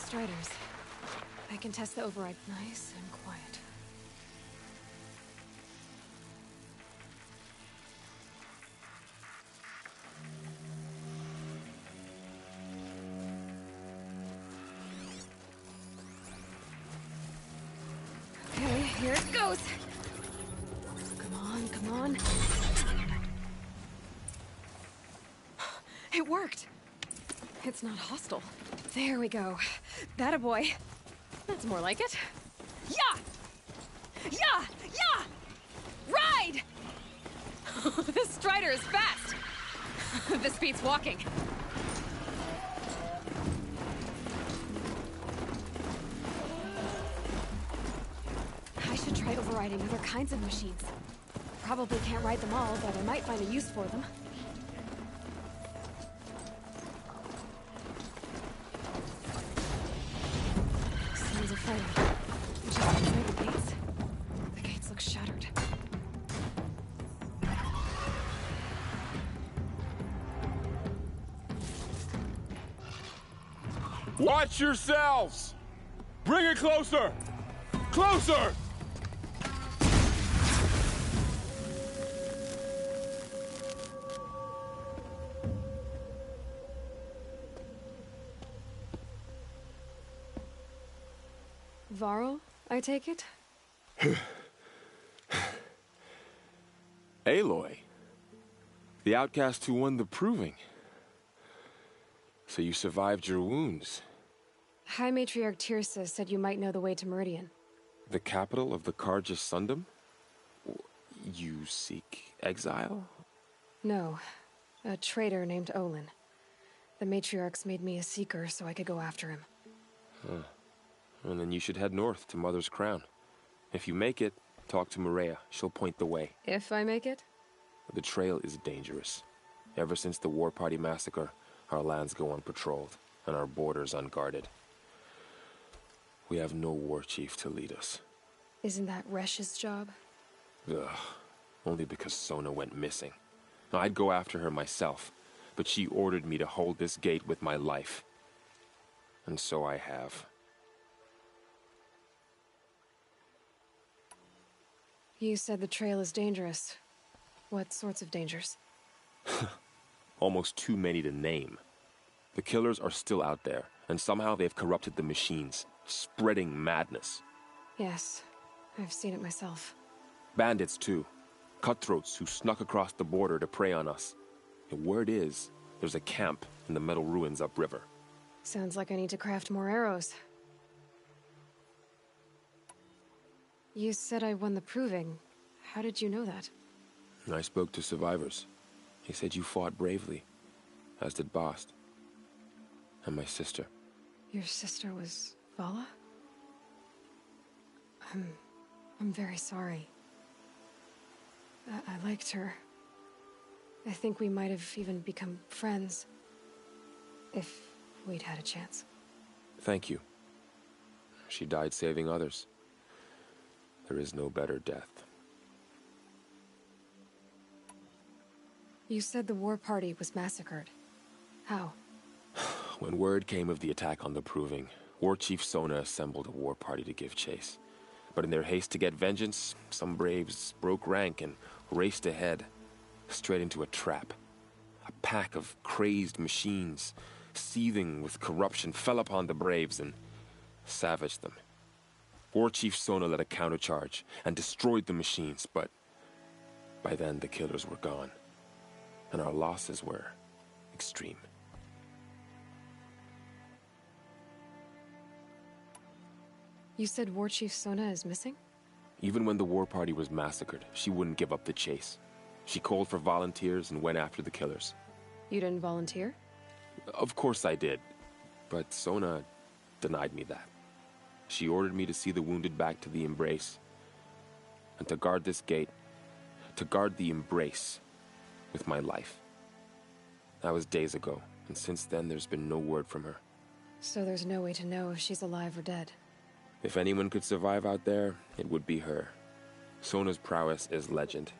Striders. I can test the override nice and quiet. Okay, here it goes. Come on, come on. It worked. It's not hostile. There we go. That boy. That's more like it. Yeah! Yeah! Yeah! Ride! This Strider is fast. This beats walking. I should try overriding other kinds of machines. Probably can't ride them all, but I might find a use for them. Sounds of fighting. Just inside the gates. The gates look shattered. Watch yourselves! Bring it closer! Closer! Varl, I take it? Aloy. The outcast who won the proving. So you survived your wounds. High Matriarch Tirsa said you might know the way to Meridian. The capital of the Carja Sundom? You seek exile? No. A traitor named Olin. The Matriarchs made me a seeker so I could go after him. Huh. And then you should head north to Mother's Crown. If you make it, talk to Maria. She'll point the way. If I make it? The trail is dangerous. Ever since the War Party massacre, our lands go unpatrolled, and our borders unguarded. We have no war chief to lead us. Isn't that Resh's job? Ugh. Only because Sona went missing. I'd go after her myself, but she ordered me to hold this gate with my life. And so I have. You said the trail is dangerous. What sorts of dangers? Almost too many to name. The killers are still out there, and somehow they've corrupted the machines, spreading madness. Yes, I've seen it myself. Bandits, too. Cutthroats who snuck across the border to prey on us. The word is, there's a camp in the metal ruins upriver. Sounds like I need to craft more arrows. You said I won the proving. How did you know that? I spoke to survivors. They said you fought bravely, as did Bast. And my sister. Your sister was Vala? I'm very sorry. I liked her. I think we might have even become friends. If we'd had a chance. Thank you. She died saving others. There is no better death. You said the war party was massacred. How? When word came of the attack on the Proving, War Chief Sona assembled a war party to give chase. But in their haste to get vengeance, some braves broke rank and raced ahead, straight into a trap. A pack of crazed machines, seething with corruption, fell upon the braves and savaged them. War Chief Sona led a countercharge and destroyed the machines, but by then the killers were gone, and our losses were extreme. You said War Chief Sona is missing? Even when the war party was massacred, she wouldn't give up the chase. She called for volunteers and went after the killers. You didn't volunteer? Of course I did, but Sona denied me that. She ordered me to see the wounded back to the Embrace, and to guard this gate, to guard the Embrace with my life. That was days ago, and since then there's been no word from her. So there's no way to know if she's alive or dead. If anyone could survive out there, it would be her. Sona's prowess is legend,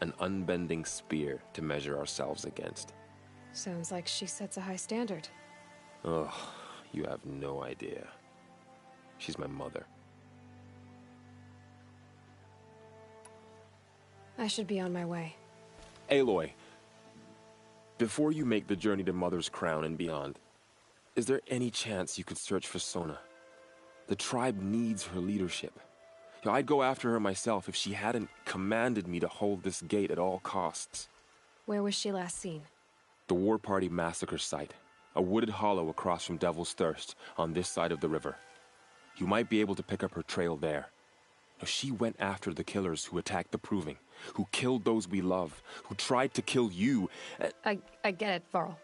an unbending spear to measure ourselves against. Sounds like she sets a high standard. Ugh, You have no idea. She's my mother. I should be on my way. Aloy, before you make the journey to Mother's Crown and beyond, is there any chance you could search for Sona? The tribe needs her leadership. I'd go after her myself if she hadn't commanded me to hold this gate at all costs. Where was she last seen? The War Party massacre site. A wooded hollow across from Devil's Thirst, on this side of the river. You might be able to pick up her trail there. She went after the killers who attacked the Proving, who killed those we love, who tried to kill you. I get it, Varl.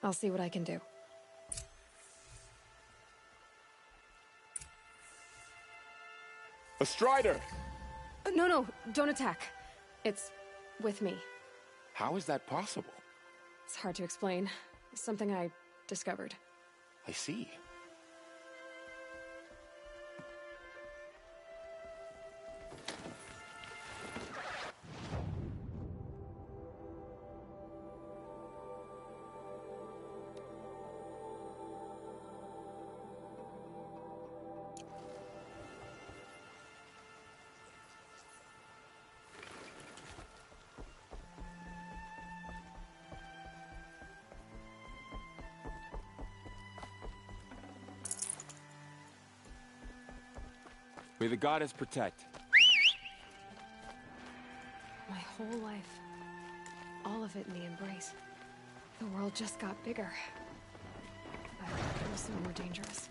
I'll see what I can do. A Strider! No, don't attack. It's with me. How is that possible? It's hard to explain. Something I discovered. I see. May the goddess protect. My whole life. All of it in the embrace. The world just got bigger. But also more dangerous.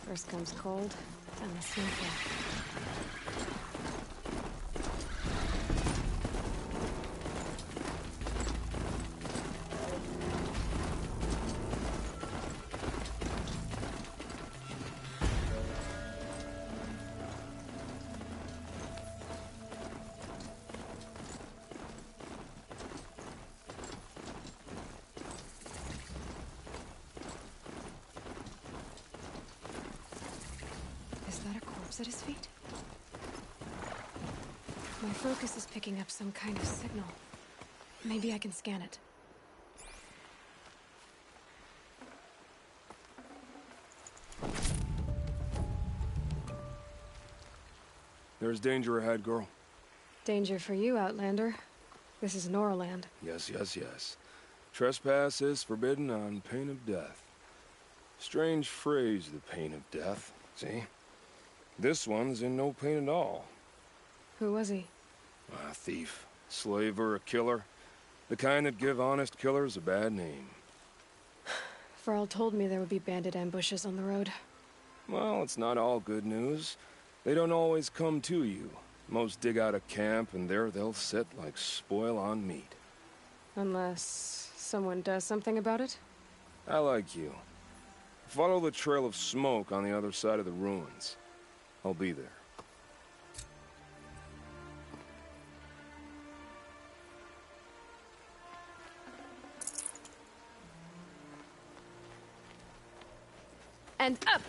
First comes cold, then the snowfall. Is that a corpse at his feet? My focus is picking up some kind of signal. Maybe I can scan it. There's danger ahead, girl. Danger for you, Outlander. This is Noraland. Yes. Trespass is forbidden on pain of death. Strange phrase, the pain of death. See? This one's in no pain at all. Who was he? A thief, slaver, a killer. The kind that give honest killers a bad name. Varl told me there would be bandit ambushes on the road. Well, it's not all good news. They don't always come to you. Most dig out a camp, and there they'll sit like spoil on meat. Unless someone does something about it? I like you. Follow the trail of smoke on the other side of the ruins. I'll be there. And up!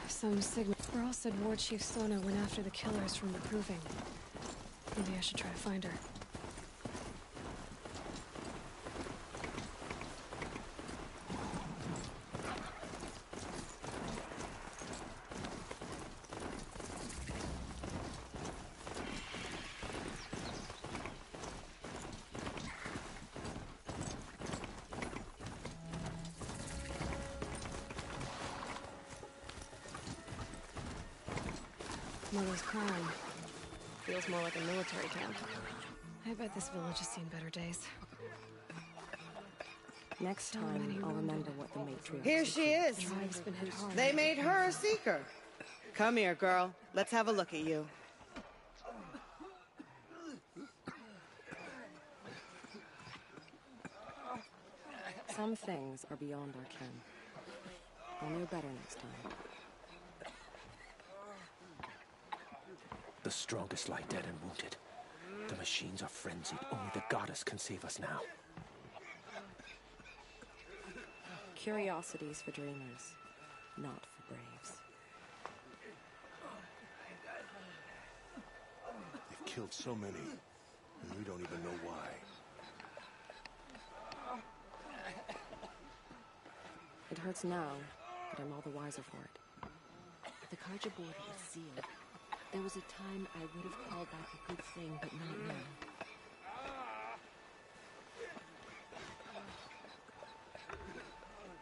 Some signal. Varl said War Chief Sona went after the killers from the Proving. Maybe I should try to find her. Mother's crime. Feels more like a military camp. I bet this village has seen better days. Next time, I'll remember what the matriarch. Here she is. Tribe's been hit hard. They made her a seeker. Come here, girl. Let's have a look at you. Some things are beyond our ken. I'll know better next time. The strongest lie dead and wounded. The machines are frenzied. Only the goddess can save us now. Curiosities for dreamers, not for braves. They've killed so many, and we don't even know why. It hurts now, but I'm all the wiser for it. The Karja border is sealed. There was a time I would have called that a good thing, but not now.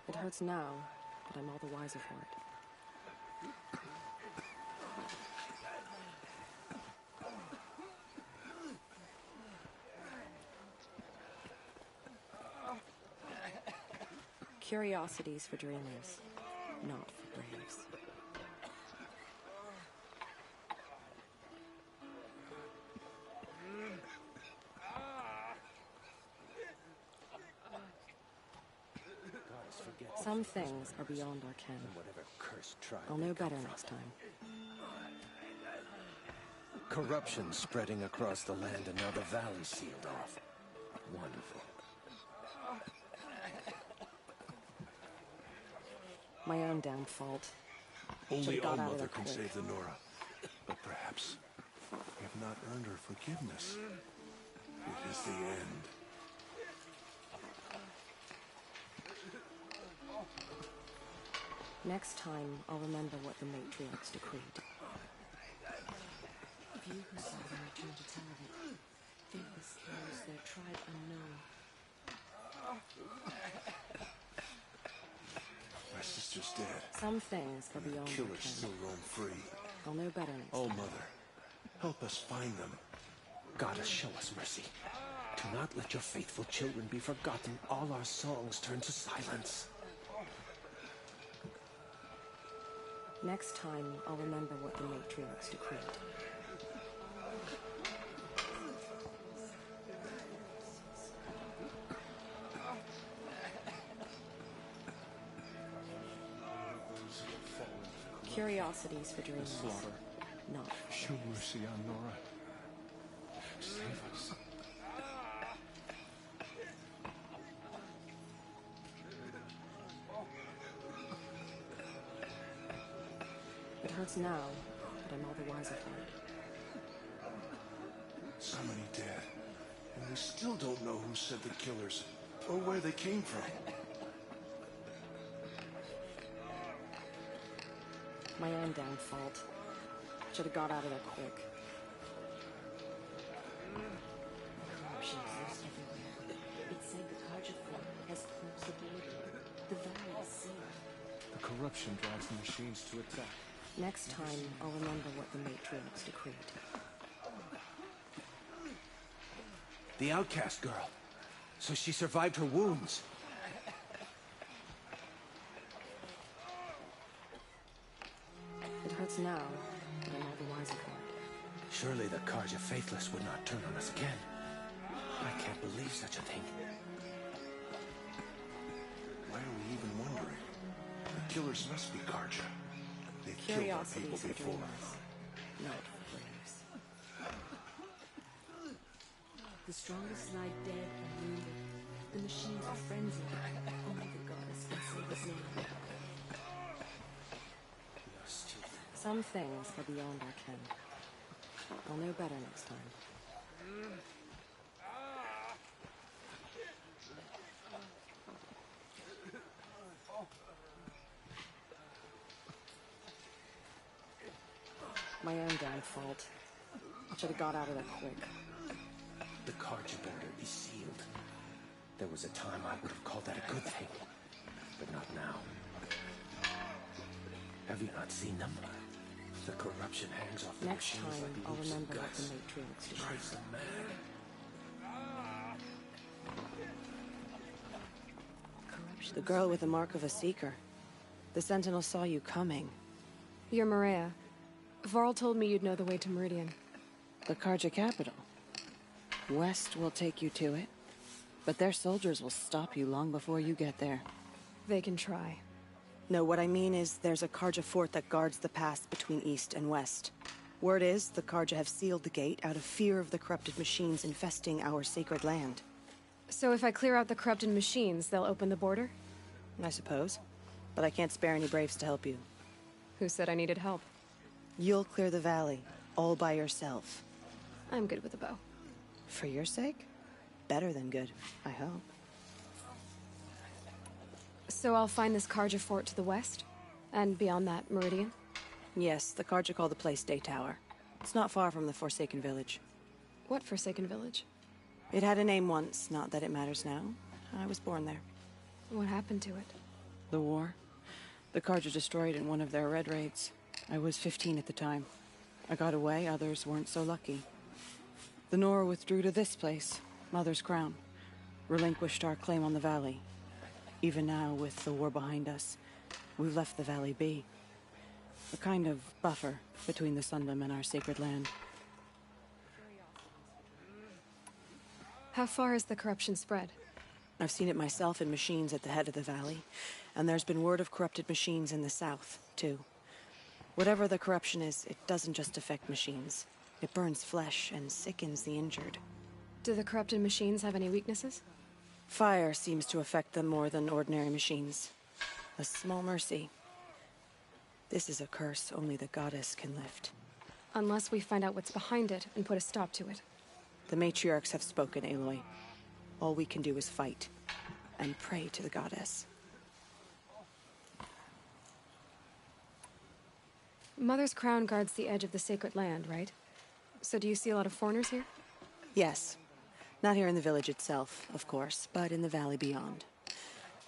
It hurts now, but I'm all the wiser for it. Curiosities for dreamers, not for braves. Some things are beyond our ken. Whatever cursed tribe. I'll know better next time. Corruption spreading across the land, and now the valley's sealed off. Wonderful. My own damn fault. Only Should've got out of All-Mother there can quick. save the Nora. But perhaps we have not earned her forgiveness. It is the end. Next time, I'll remember what the matriarchs decreed. Few who saw them return to tell of it. Faithless killers, their tribe unknown. My sister's dead. Some things are beyond our Killers ken. still roam free. I'll know better next time. All-Mother, help us find them. Goddess, show us mercy. Do not let your faithful children be forgotten. All our songs turn to silence. Next time, I'll remember what the matriarchs decreed. Curiosities for dreamers, Slaughter. not for Show mercy on Nora. Save us. It hurts now, but I'm all the wiser for it. So many dead. And we still don't know who sent the killers or where they came from. My own damn fault. Should have got out of there quick. Corruption exists everywhere. It said the Karja has closed the border. The valley is sealed. The corruption drives the machines to attack. Next time, I'll remember what the matriarchs decreed. The outcast girl. So she survived her wounds. It hurts now, but I'm all the wiser for it. Surely the Karja faithless would not turn on us again. I can't believe such a thing. Why are we even wondering? The killers must be Karja. They've killed our people Curiosities for before. dreamers, not for braves. The strongest lie dead and wounded. The machines are frenzied. Only the goddess can save us now. Some things are beyond our ken. I'll know better next time. My own damn fault. Should have got out of there quick. The Karja border is sealed. There was a time I would have called that a good thing, but not now. Have you not seen them? The corruption hangs off the Next machines time, like I'll loops of remember what the guts. Matriarchs It did. drives them mad. The girl with the mark of a seeker. The Sentinel saw you coming. You're Maria. Varl told me you'd know the way to Meridian. The Karja capital. West will take you to it, but their soldiers will stop you long before you get there. They can try. No, what I mean is there's a Karja fort that guards the pass between East and West. Word is the Karja have sealed the gate out of fear of the corrupted machines infesting our sacred land. So if I clear out the corrupted machines, they'll open the border? I suppose. But I can't spare any braves to help you. Who said I needed help? You'll clear the valley, all by yourself. I'm good with a bow. For your sake? Better than good, I hope. So I'll find this Karja fort to the west? And beyond that, Meridian? Yes, the Karja call the place Day Tower. It's not far from the Forsaken Village. What Forsaken Village? It had a name once, not that it matters now. I was born there. What happened to it? The war. The Karja destroyed in one of their red raids. I was 15 at the time. I got away, others weren't so lucky. The Nora withdrew to this place, Mother's Crown. Relinquished our claim on the valley. Even now, with the war behind us, we've left the valley be. A kind of buffer between the Sundom and our sacred land. How far has the corruption spread? I've seen it myself in machines at the head of the valley, and there's been word of corrupted machines in the south, too. Whatever the corruption is, it doesn't just affect machines. It burns flesh and sickens the injured. Do the corrupted machines have any weaknesses? Fire seems to affect them more than ordinary machines. A small mercy. This is a curse only the goddess can lift. Unless we find out what's behind it and put a stop to it. The matriarchs have spoken, Aloy. All we can do is fight, and pray to the goddess. Mother's Crown guards the edge of the sacred land, right? So do you see a lot of foreigners here? Yes. Not here in the village itself, of course, but in the valley beyond.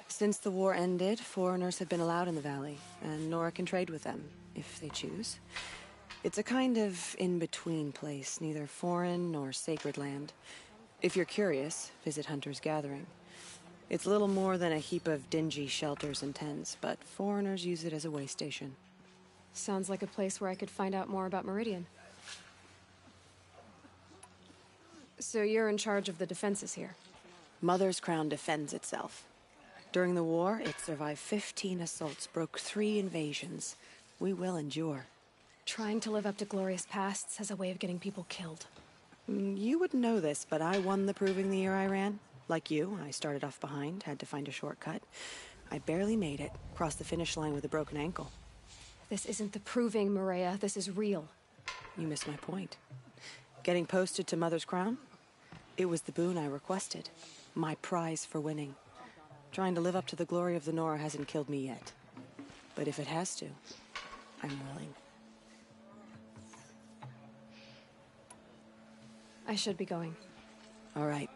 Since the war ended, foreigners have been allowed in the valley, and Nora can trade with them, if they choose. It's a kind of in-between place, neither foreign nor sacred land. If you're curious, visit Hunter's Gathering. It's little more than a heap of dingy shelters and tents, but foreigners use it as a way station. Sounds like a place where I could find out more about Meridian. So you're in charge of the defenses here? Mother's Crown defends itself. During the war, it survived 15 assaults, broke 3 invasions. We will endure. Trying to live up to glorious pasts has a way of getting people killed. You wouldn't know this, but I won the proving the year I ran. Like you, I started off behind, had to find a shortcut. I barely made it, crossed the finish line with a broken ankle. This isn't the proving, Maria. This is real. You missed my point. Getting posted to Mother's Crown? It was the boon I requested. My prize for winning. Trying to live up to the glory of the Nora hasn't killed me yet. But if it has to, I'm willing. I should be going. All right.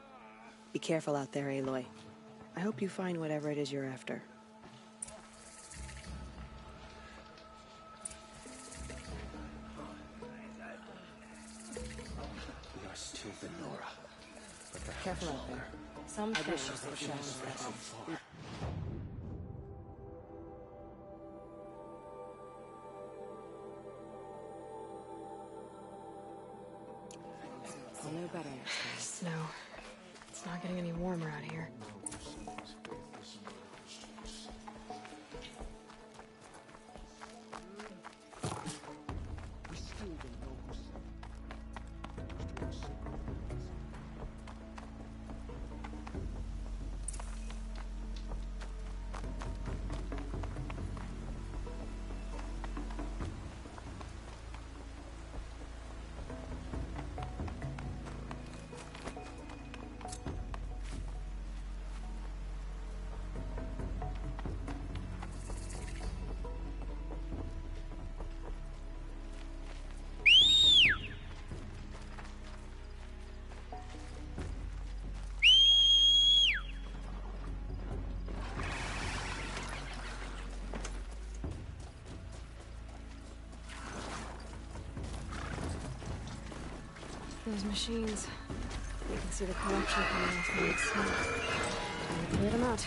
Be careful out there, Aloy. I hope you find whatever it is you're after. We are still the Nora. But perhaps Careful out there. Some things will shine bright. I'll know better next time. Snow. It's not getting any warmer out here. Those machines. You can see the corruption coming off from the smoke. Time to clear them out.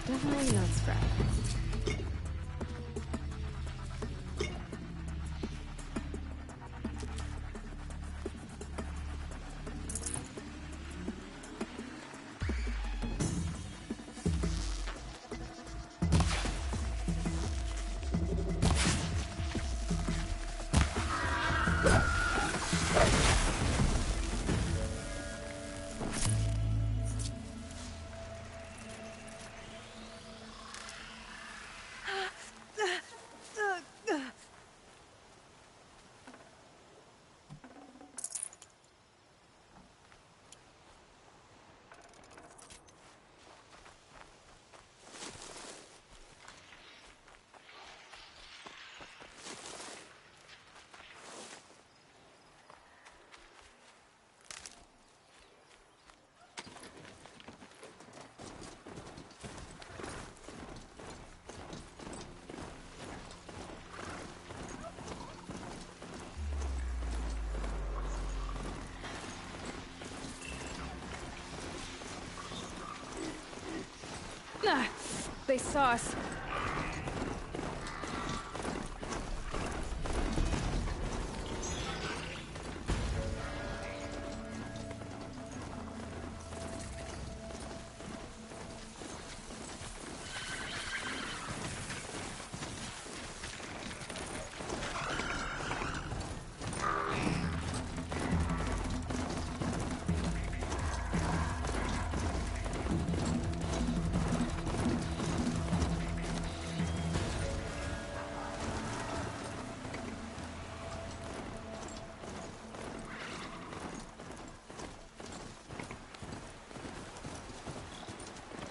Definitely not scrap. Ah, they saw us.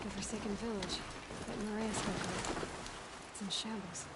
The forsaken village that Maria spoke of. It's in shambles.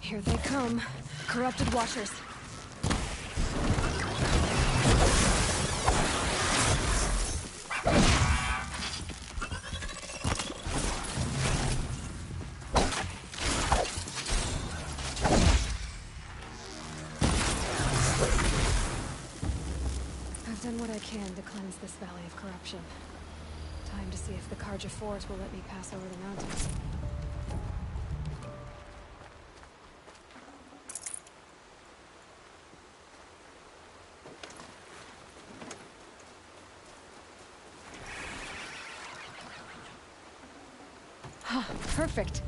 Here they come. Corrupted Watchers. I've done what I can to cleanse this valley of corruption. Time to see if the Carja Fort will let me pass over the mountains. Perfect.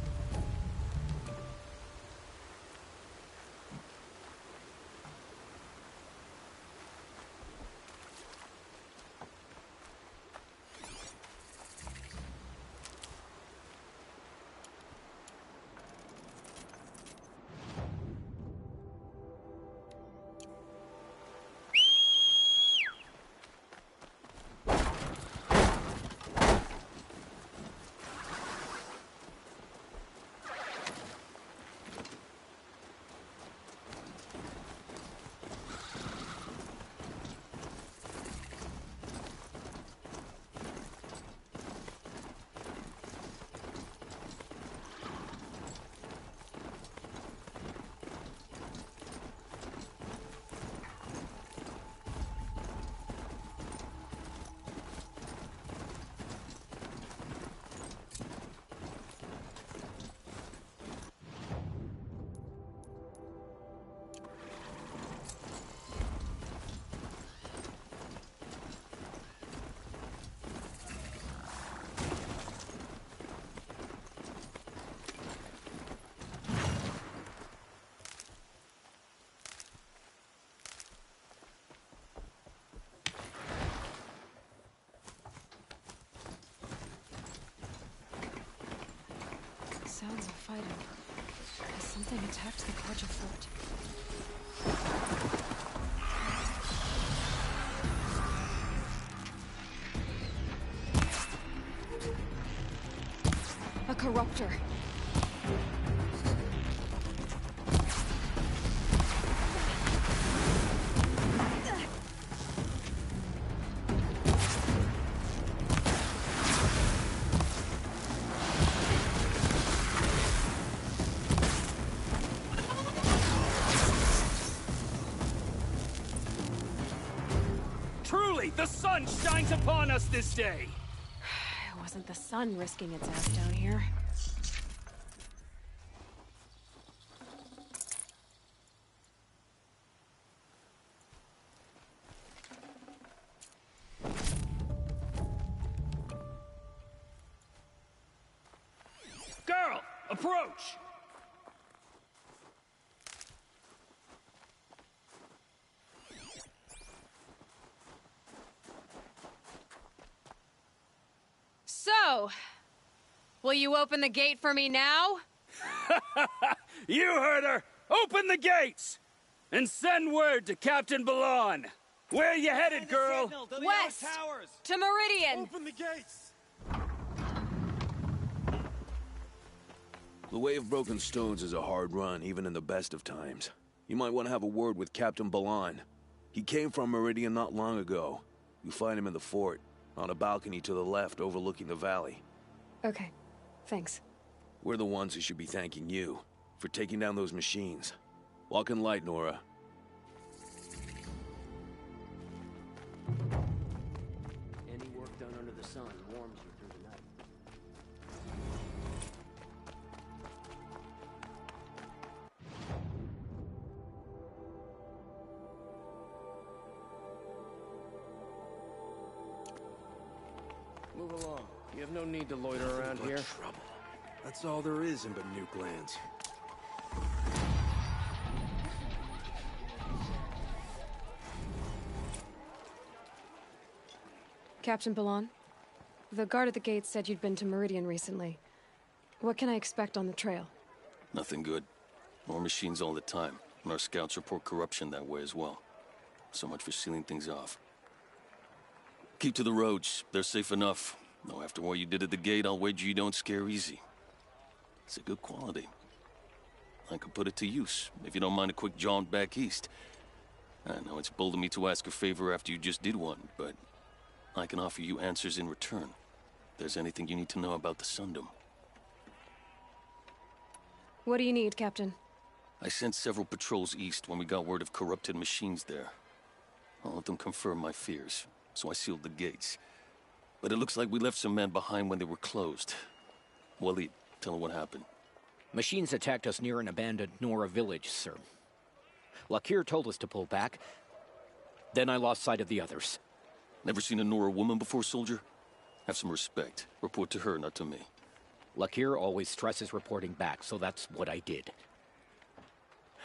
Something attacked the Karja fort. A corruptor. Truly, the sun shines upon us this day! It wasn't the sun risking its ass down here. Girl, approach! So, will you open the gate for me now? You heard her! Open the gates! And send word to Captain Balan! Where are you headed, girl? West! To Meridian! Open the gates! The Way of Broken Stones is a hard run, even in the best of times. You might want to have a word with Captain Balan. He came from Meridian not long ago. You'll find him in the fort, on a balcony to the left overlooking the valley. Okay, thanks. We're the ones who should be thanking you for taking down those machines. Walk in light, Nora. Any work done under the sun warms you through the night. Move along. You have no need to loiter around here. Trouble. That's all there is in Banuk lands. Captain Balan, the guard at the gate said you'd been to Meridian recently. What can I expect on the trail? Nothing good. More machines all the time, and our scouts report corruption that way as well. So much for sealing things off. Keep to the roads. They're safe enough. Though after what you did at the gate, I'll wager you don't scare easy. It's a good quality. I could put it to use, if you don't mind a quick jaunt back east. I know it's bold of me to ask a favor after you just did one, but I can offer you answers in return. If there's anything you need to know about the Sundom. What do you need, Captain? I sent several patrols east when we got word of corrupted machines there. All of them confirmed my fears, so I sealed the gates. But it looks like we left some men behind when they were closed. Waleed, tell her what happened. Machines attacked us near an abandoned Nora village, sir. Lakir told us to pull back. Then I lost sight of the others. Never seen a Nora woman before, soldier? Have some respect. Report to her, not to me. Lakir always stresses reporting back, so that's what I did.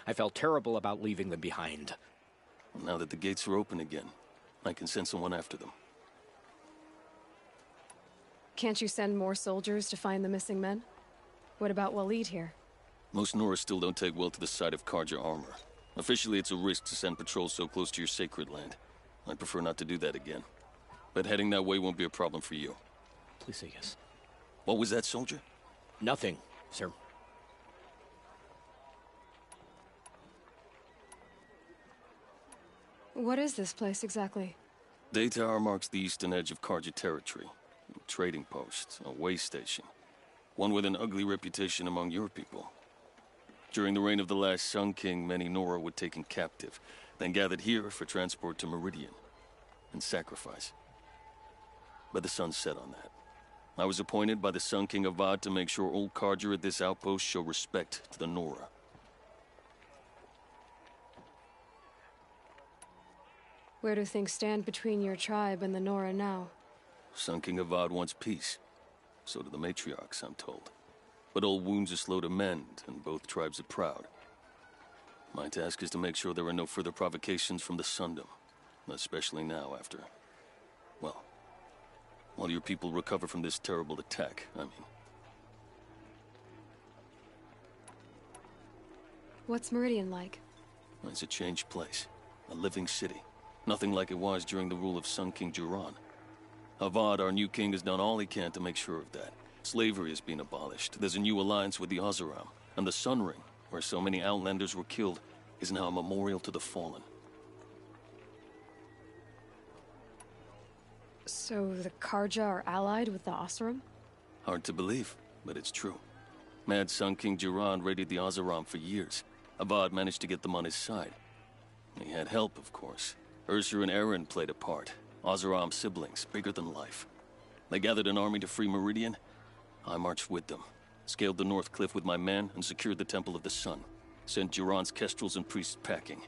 I felt terrible about leaving them behind. Now that the gates are open again, I can send someone after them. Can't you send more soldiers to find the missing men? What about Waleed here? Most Nora still don't take well to the sight of Karja armor. Officially, it's a risk to send patrols so close to your sacred land. I'd prefer not to do that again. But heading that way won't be a problem for you. Please say yes. What was that, soldier? Nothing, sir. What is this place exactly? Day Tower marks the eastern edge of Karja territory. A trading post, a way station. One with an ugly reputation among your people. During the reign of the last Sun King, many Nora were taken captive, then gathered here for transport to Meridian, and sacrifice. But the sun set on that. I was appointed by the Sun King Avad to make sure old Karja at this outpost show respect to the Nora. Where do things stand between your tribe and the Nora now? Sun King Avad wants peace. So do the matriarchs, I'm told. But old wounds are slow to mend, and both tribes are proud. My task is to make sure there are no further provocations from the Sundom. Especially now after... well, while your people recover from this terrible attack, I mean. What's Meridian like? It's a changed place. A living city. Nothing like it was during the rule of Sun King Jiran. Avad, our new king, has done all he can to make sure of that. Slavery has been abolished. There's a new alliance with the Oseram. And the Sun Ring, where so many Outlanders were killed, is now a memorial to the fallen. So the Karja are allied with the Oseram? Hard to believe, but it's true. Mad Sun King Jiran raided the Oseram for years. Avad managed to get them on his side. He had help, of course. Ursur and Eren played a part. Oseram siblings, bigger than life. They gathered an army to free Meridian. I marched with them. Scaled the North Cliff with my men and secured the Temple of the Sun. Sent Jiran's kestrels and priests packing.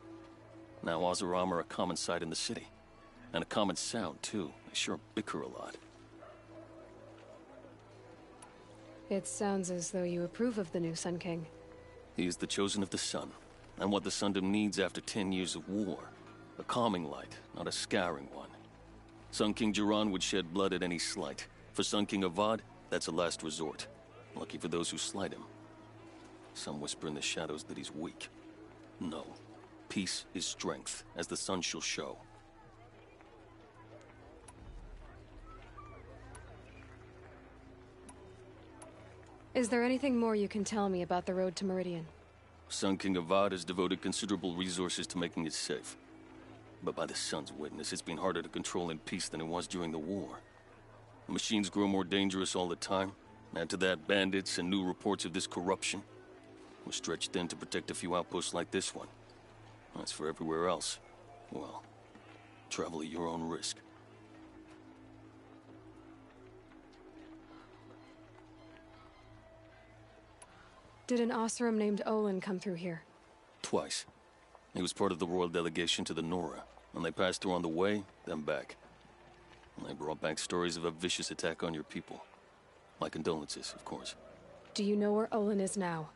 Now Oseram are a common sight in the city. And a common sound, too. They sure bicker a lot. It sounds as though you approve of the new Sun King. He is the chosen of the Sun. And what the Sundom needs after 10 years of war. A calming light, not a scouring one. Sun King Jiran would shed blood at any slight. For Sun King Avad, that's a last resort. Lucky for those who slight him. Some whisper in the shadows that he's weak. No. Peace is strength, as the sun shall show. Is there anything more you can tell me about the road to Meridian? Sun King Avad has devoted considerable resources to making it safe. But by the Sun's witness, it's been harder to control in peace than it was during the war. The machines grow more dangerous all the time. Add to that bandits and new reports of this corruption. We're stretched thin to protect a few outposts like this one. As for everywhere else, well, travel at your own risk. Did an Oseram named Olin come through here? Twice. He was part of the royal delegation to the Nora, and they passed through on the way, then back. And they brought back stories of a vicious attack on your people. My condolences, of course. Do you know where Olin is now?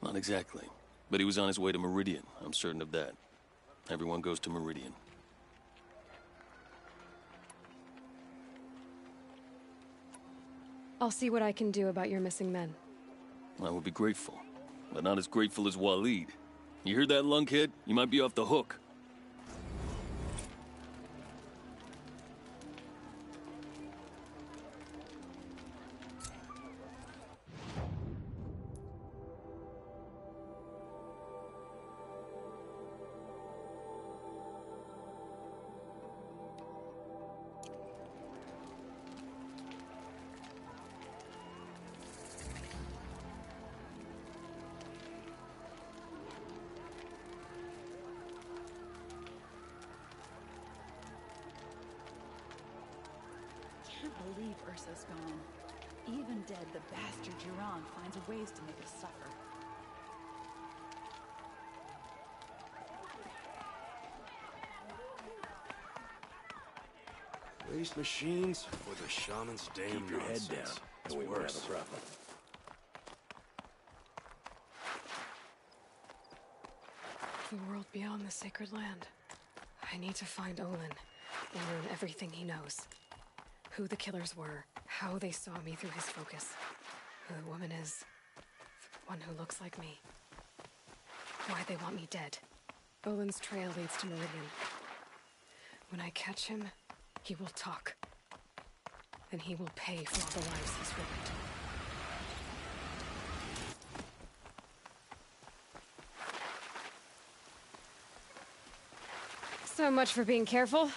Not exactly, but he was on his way to Meridian, I'm certain of that. Everyone goes to Meridian. I'll see what I can do about your missing men. I would be grateful, but not as grateful as Waleed. You hear that, lunkhead? You might be off the hook. Can't believe Ursa's gone. Even dead, the bastard Jiran finds ways to make us suffer. Waste machines or the shaman's damn Keep your head nonsense. down, It's and we won't worse. have a problem. The world beyond the sacred land. I need to find Olin and learn everything he knows. Who the killers were, how they saw me through his focus, who the woman is, the one who looks like me. Why they want me dead. Olin's trail leads to Meridian. When I catch him, he will talk. And he will pay for all the lives he's ruined. So much for being careful.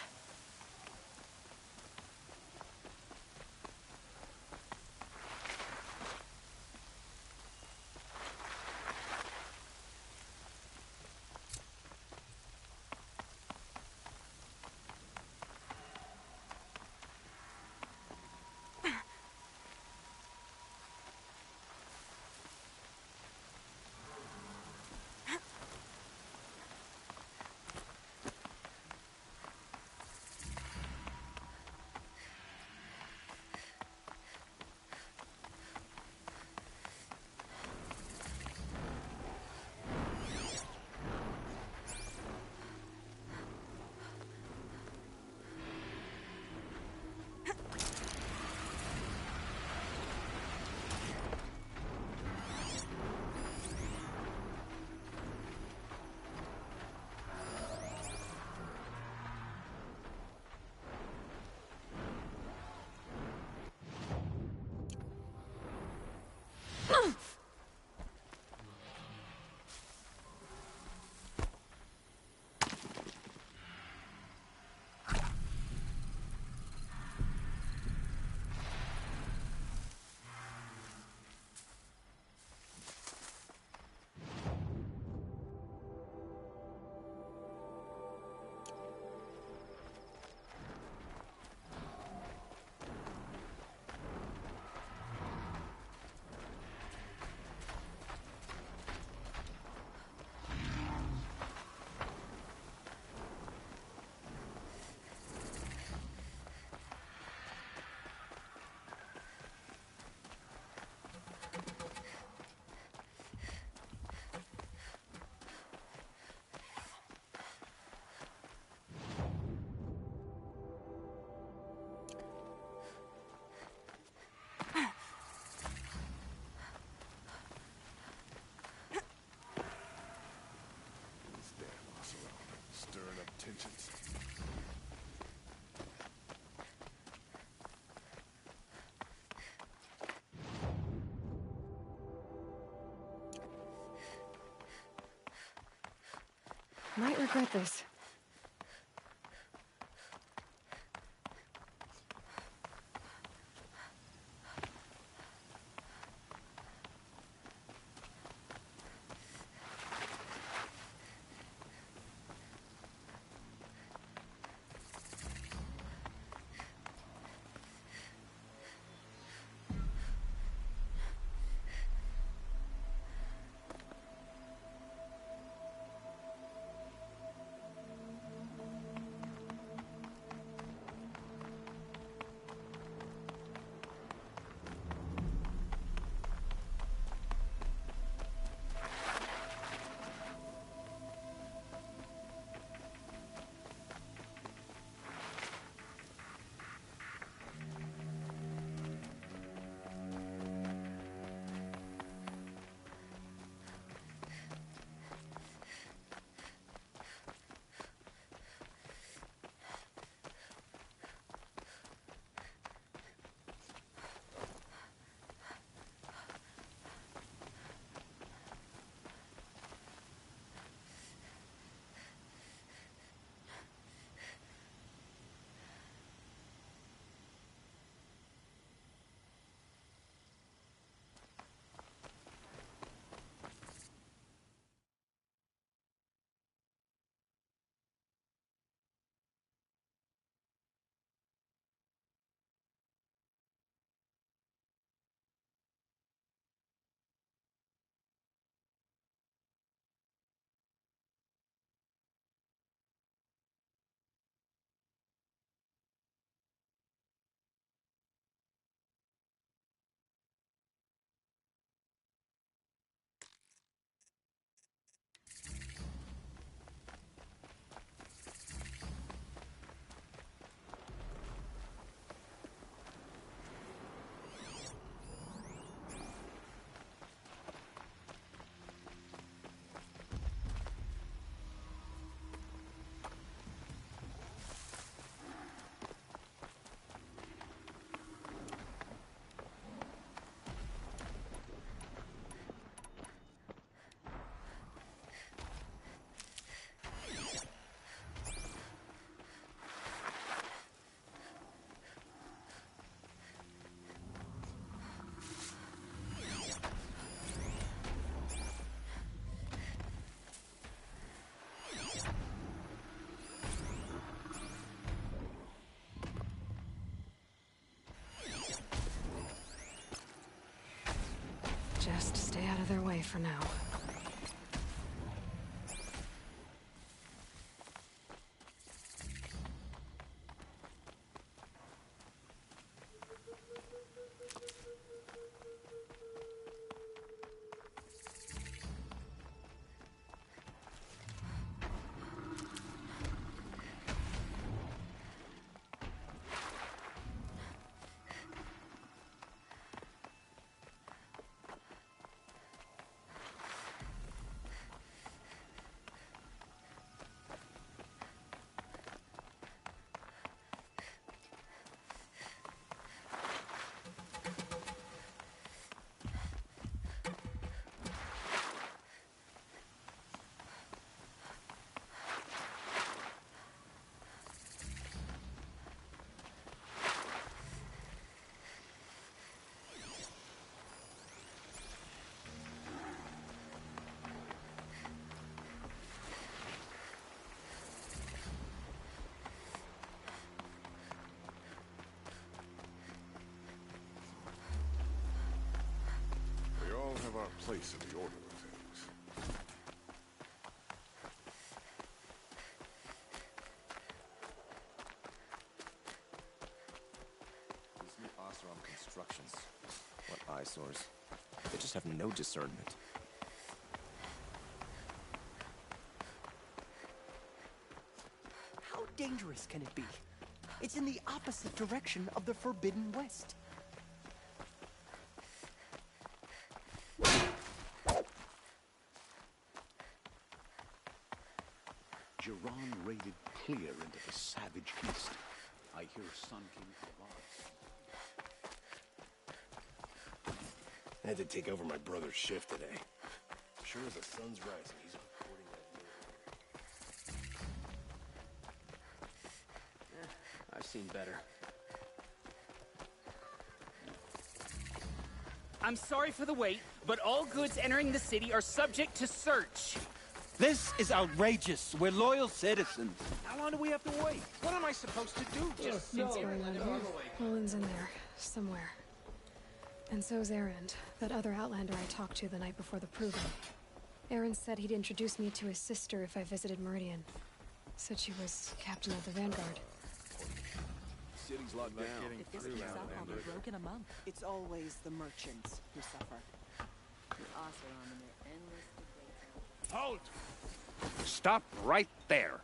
Might regret this. Just stay out of their way for now. We all have our place in the order of things. These new Oseram constructions. What eyesores. They just have no discernment. How dangerous can it be? It's in the opposite direction of the Forbidden West. Jiran raided clear into the savage east. I hear Sun King Avad. I had to take over my brother's shift today. Sure as the sun's rising, he's reporting that seen better. I'm sorry for the wait, but all goods entering the city are subject to search. This is outrageous. We're loyal citizens. How long do we have to wait? What am I supposed to do? Just What's going on here? Olin's in there, somewhere. And so's Erend, that other Outlander I talked to the night before the proving. Erend said he'd introduce me to his sister if I visited Meridian. Said she was captain of the Vanguard. City's locked down. If this keeps up, I'll be broke in a month. It's always the merchants who suffer. Halt! Stop right there.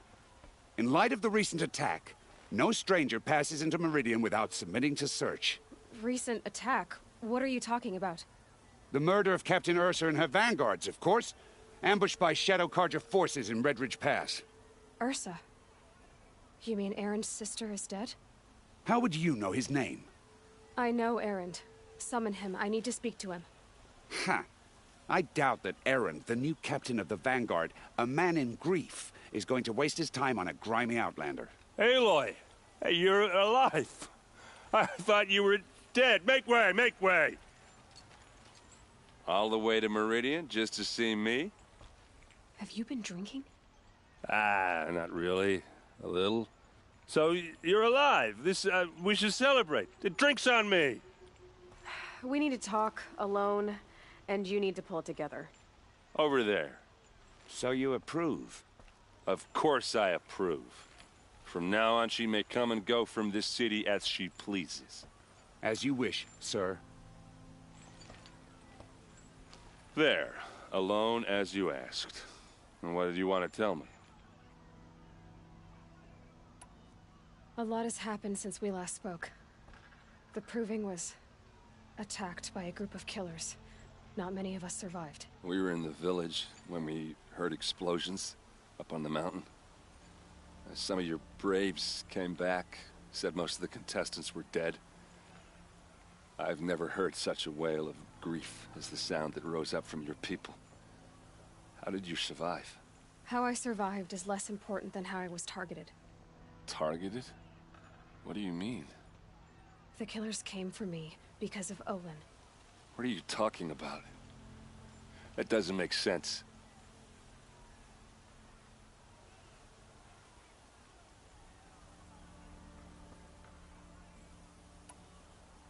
In light of the recent attack, no stranger passes into Meridian without submitting to search. Recent attack? What are you talking about? The murder of Captain Ursa and her vanguards, of course. Ambushed by Shadow Carja forces in Redridge Pass. Ursa? You mean Erend's sister is dead? How would you know his name? I know Erend. Summon him. I need to speak to him. Ha! I doubt that Erend, the new captain of the Vanguard, a man in grief, is going to waste his time on a grimy outlander. Aloy! Hey, you're alive! I thought you were dead. Make way, make way! All the way to Meridian just to see me? Have you been drinking? Ah, not really. A little. So, you're alive. We should celebrate. The drink's on me. We need to talk, alone, and you need to pull it together. Over there. So you approve? Of course I approve. From now on, she may come and go from this city as she pleases. As you wish, sir. There. Alone as you asked. And what did you want to tell me? A lot has happened since we last spoke. The Proving was attacked by a group of killers. Not many of us survived. We were in the village when we heard explosions up on the mountain. Some of your braves came back, said most of the contestants were dead. I've never heard such a wail of grief as the sound that rose up from your people. How did you survive? How I survived is less important than how I was targeted. Targeted? What do you mean? The killers came for me because of Olin. What are you talking about? That doesn't make sense.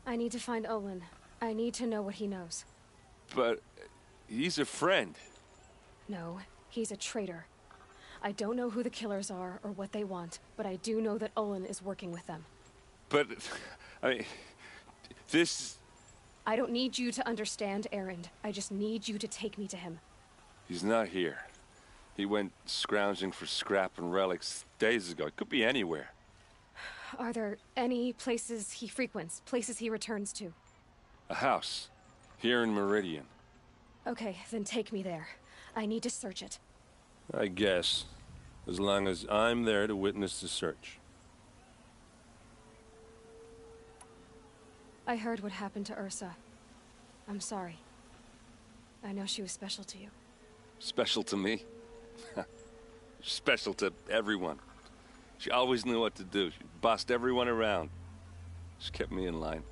I need to find Olin. I need to know what he knows. But he's a friend. No, he's a traitor. I don't know who the killers are or what they want, but I do know that Olin is working with them. But, I mean, this... I don't need you to understand, Erend. I just need you to take me to him. He's not here. He went scrounging for scrap and relics days ago. It could be anywhere. Are there any places he frequents, places he returns to? A house. Here in Meridian. Okay, then take me there. I need to search it. I guess. As long as I'm there to witness the search. I heard what happened to Ursa. I'm sorry. I know she was special to you. Special to me? Special to everyone. She always knew what to do. She bossed everyone around. She kept me in line.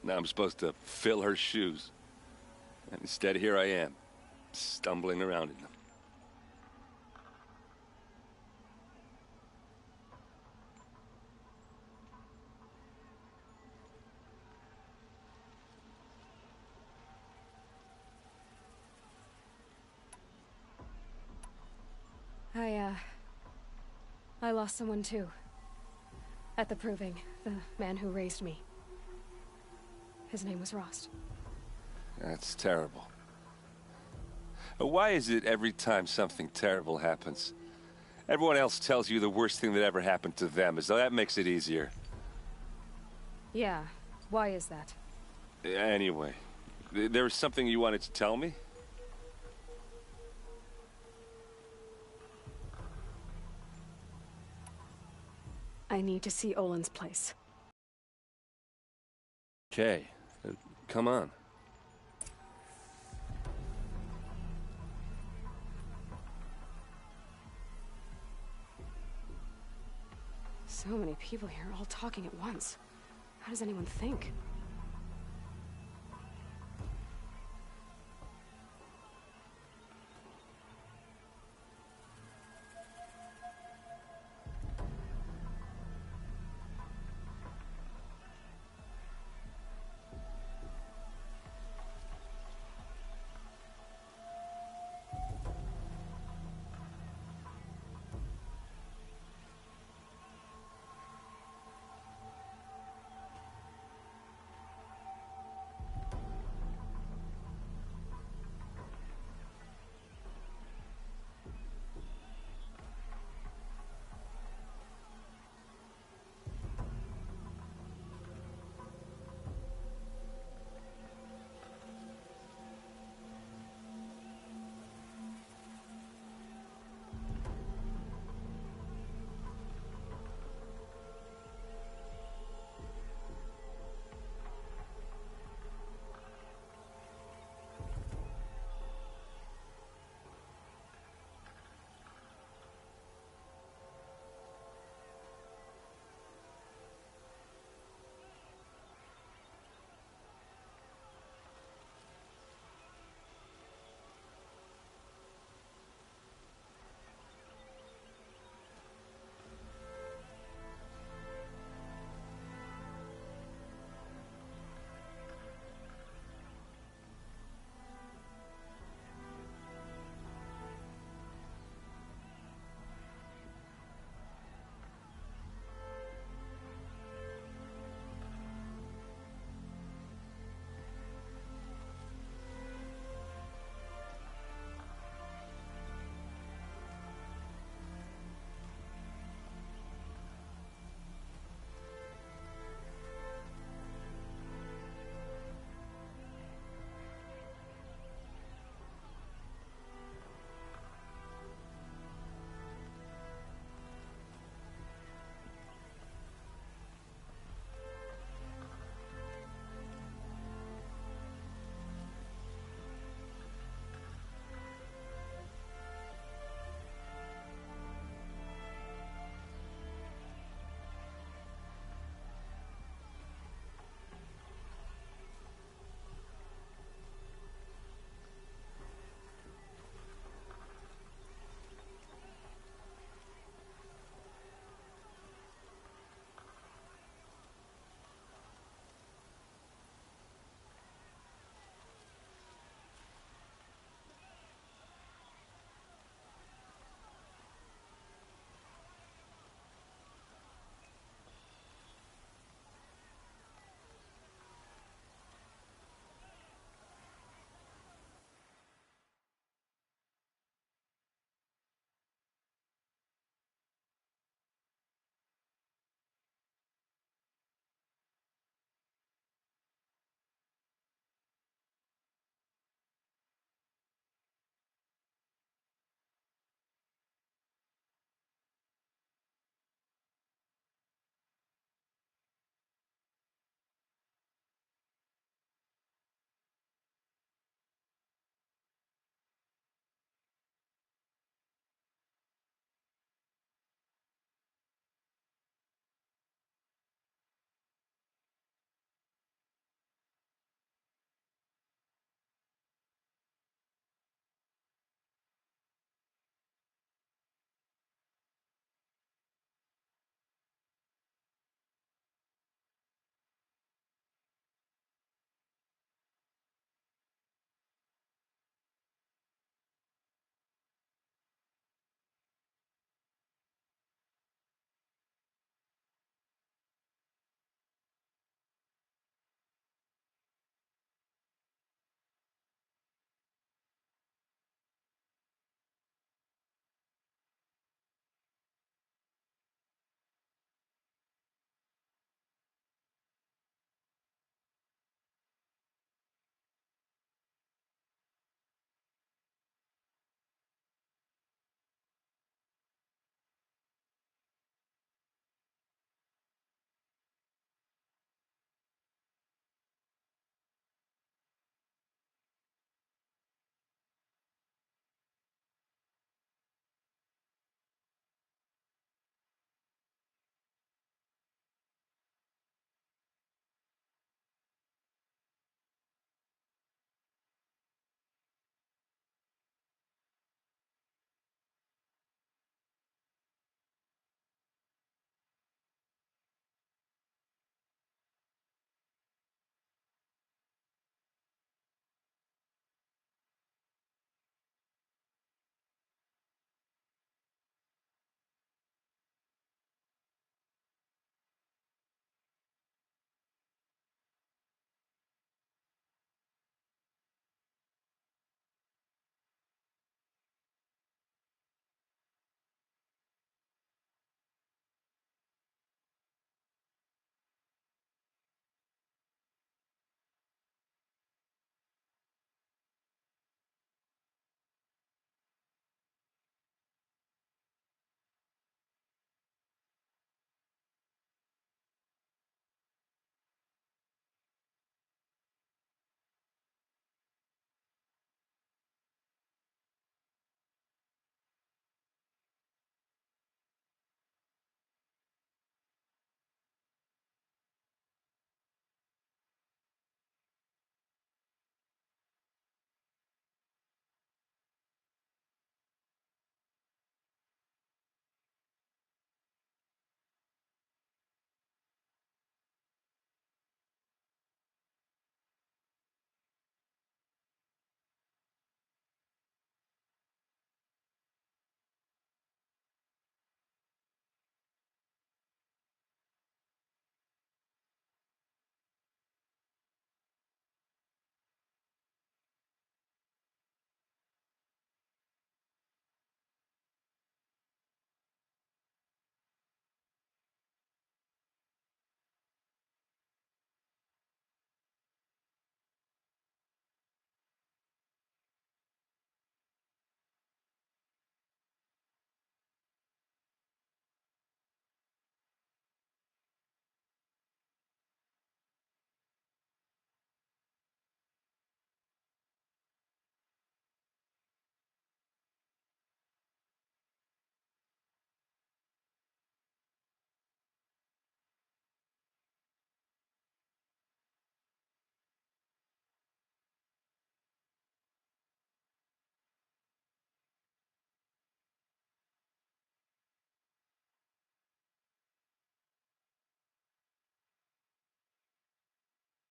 Now I'm supposed to fill her shoes. And instead, here I am, stumbling around in them. I lost someone too. At the Proving, the man who raised me. His name was Rost. That's terrible. Why is it every time something terrible happens, everyone else tells you the worst thing that ever happened to them, as though that makes it easier? Yeah, why is that? Anyway, there was something you wanted to tell me? I need to see Olin's place. Okay, come on. So many people here, all talking at once. How does anyone think?